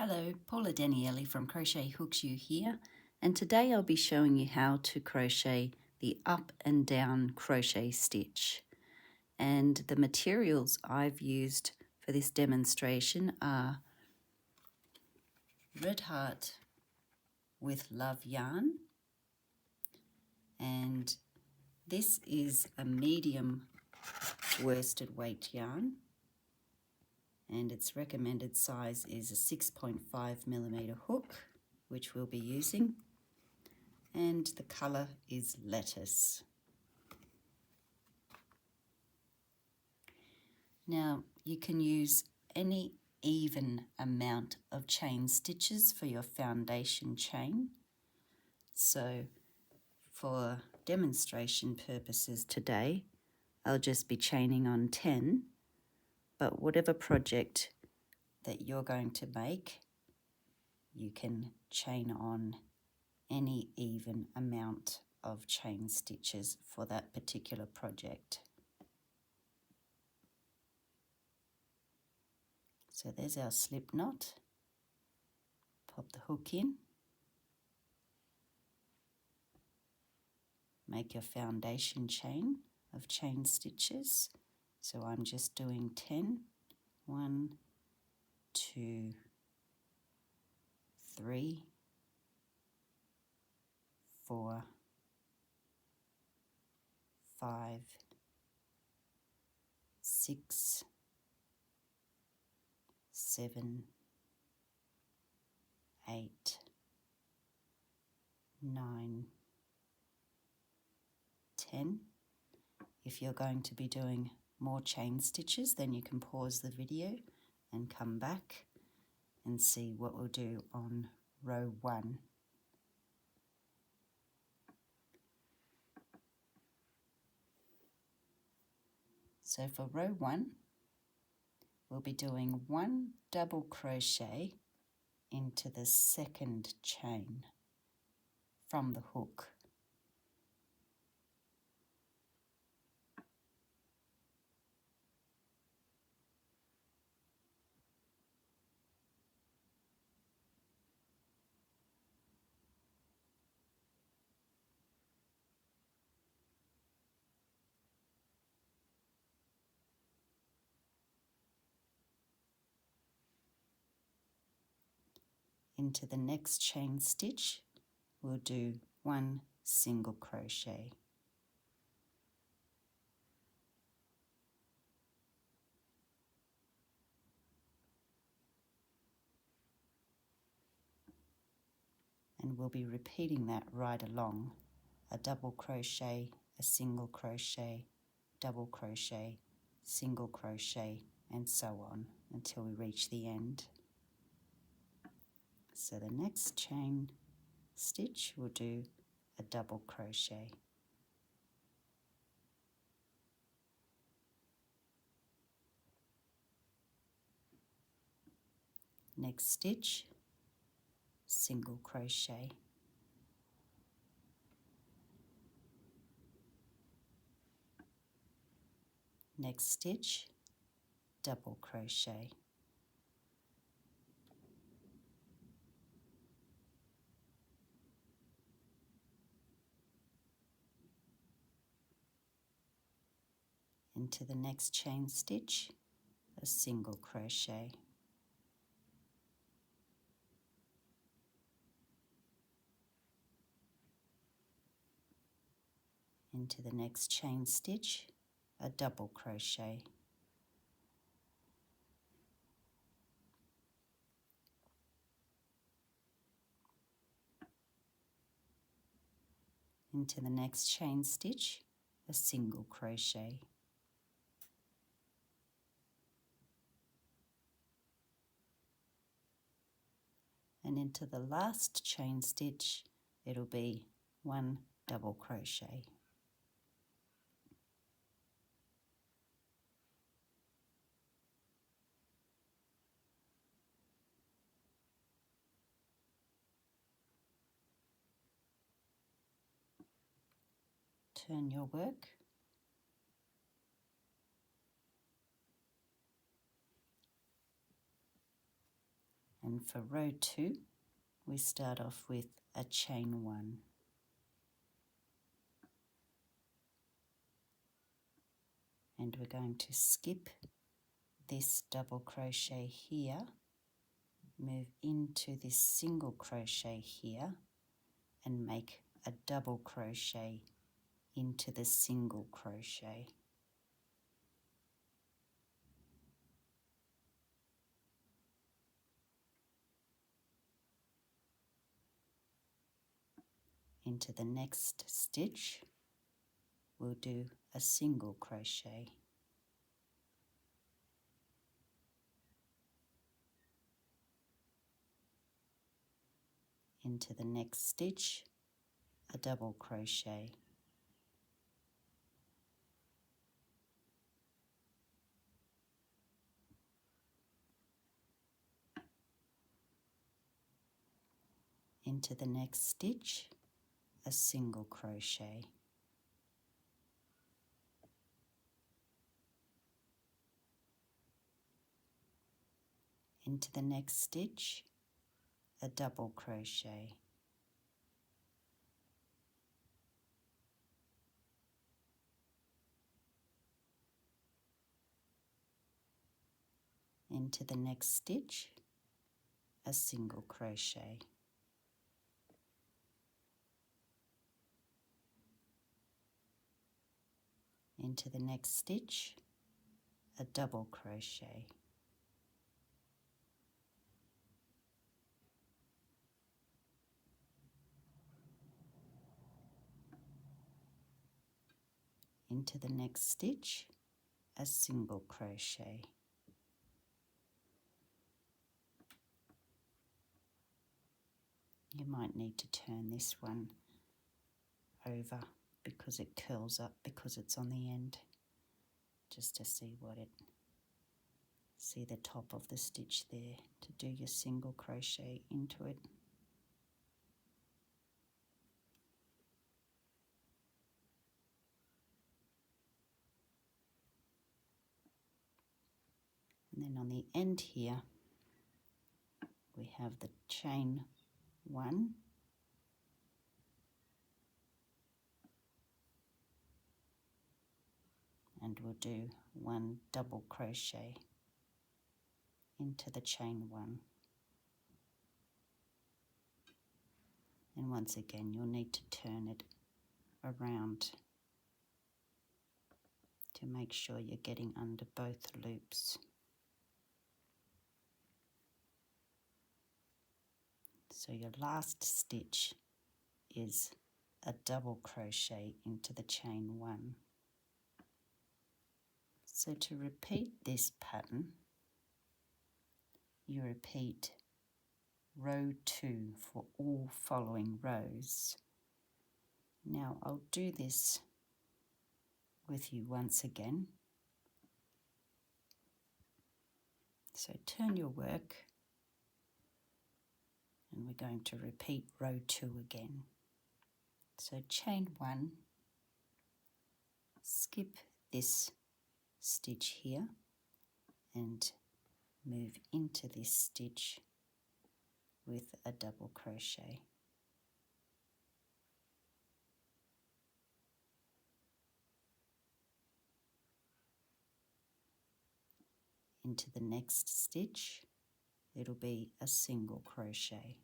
Hello, Paula Daniele from Crochet Hooks You here, and today I'll be showing you how to crochet the up and down crochet stitch. And the materials I've used for this demonstration are Red Heart with Love yarn, and this is a medium worsted weight yarn, and its recommended size is a 6.5mm hook, which we'll be using, and the colour is lettuce. Now you can use any even amount of chain stitches for your foundation chain. So for demonstration purposes today, I'll just be chaining on 10, but whatever project that you're going to make, you can chain on any even amount of chain stitches for that particular project. So there's our slip knot. Pop the hook in. Make your foundation chain of chain stitches. So I'm just doing 10. 1, 2, 3, 4, 5, 6, 7, 8, 9, 10. If you're going to be doing more chain stitches, then you can pause the video and come back and see what we'll do on row 1. So for row 1, we'll be doing 1 double crochet into the second chain from the hook. Into the next chain stitch, we'll do 1 single crochet. And we'll be repeating that right along. A double crochet, a single crochet, double crochet, single crochet, and so on until we reach the end. So the next chain stitch we'll do a double crochet. Next stitch, single crochet. Next stitch, double crochet. Into the next chain stitch, a single crochet. Into the next chain stitch, a double crochet. Into the next chain stitch, a single crochet. And into the last chain stitch, it'll be 1 double crochet. Turn your work. And for row 2, we start off with a chain 1. And we're going to skip this double crochet here, move into this single crochet here, and make a double crochet into the single crochet. Into the next stitch, we'll do a single crochet. Into the next stitch, a double crochet. Into the next stitch, a single crochet. Into the next stitch, a double crochet. Into the next stitch, a single crochet. Into the next stitch, a double crochet. Into the next stitch, a single crochet. You might need to turn this one over because it curls up because it's on the end, just to see see the top of the stitch there, to do your single crochet into it. And then on the end here, we have the chain 1, and we'll do 1 double crochet into the chain 1. And once again, you'll need to turn it around to make sure you're getting under both loops. So your last stitch is a double crochet into the chain 1. So to repeat this pattern, you repeat row 2 for all following rows. Now I'll do this with you once again. So turn your work, and we're going to repeat row 2 again. So chain 1, skip this stitch here and move into this stitch with a double crochet. Into the next stitch, it'll be a single crochet.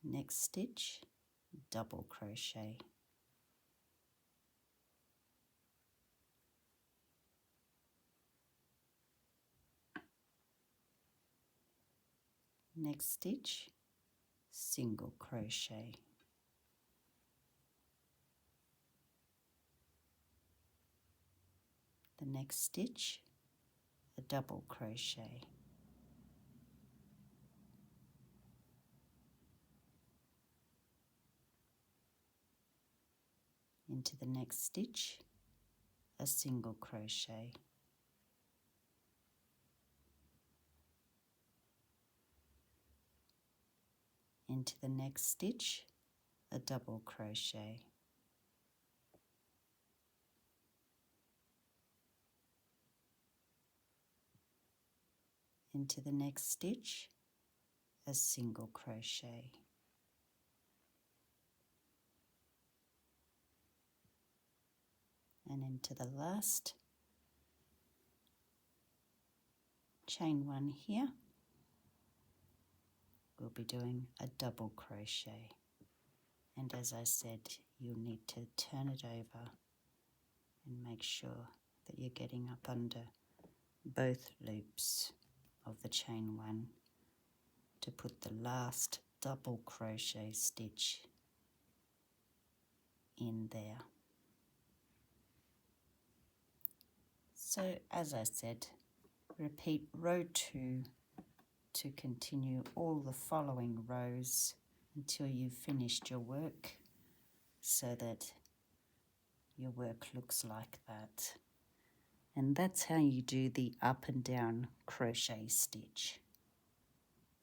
Next stitch, double crochet. Next stitch, single crochet. The next stitch, a double crochet. Into the next stitch, a single crochet. Into the next stitch, a double crochet. into the next stitch, a single crochet. And into the last, chain 1 here, we'll be doing a double crochet. And as I said, you'll need to turn it over and make sure that you're getting up under both loops of the chain 1 to put the last double crochet stitch in there. So as I said, repeat row 2 to continue all the following rows until you've finished your work, so that your work looks like that. And that's how you do the up and down crochet stitch.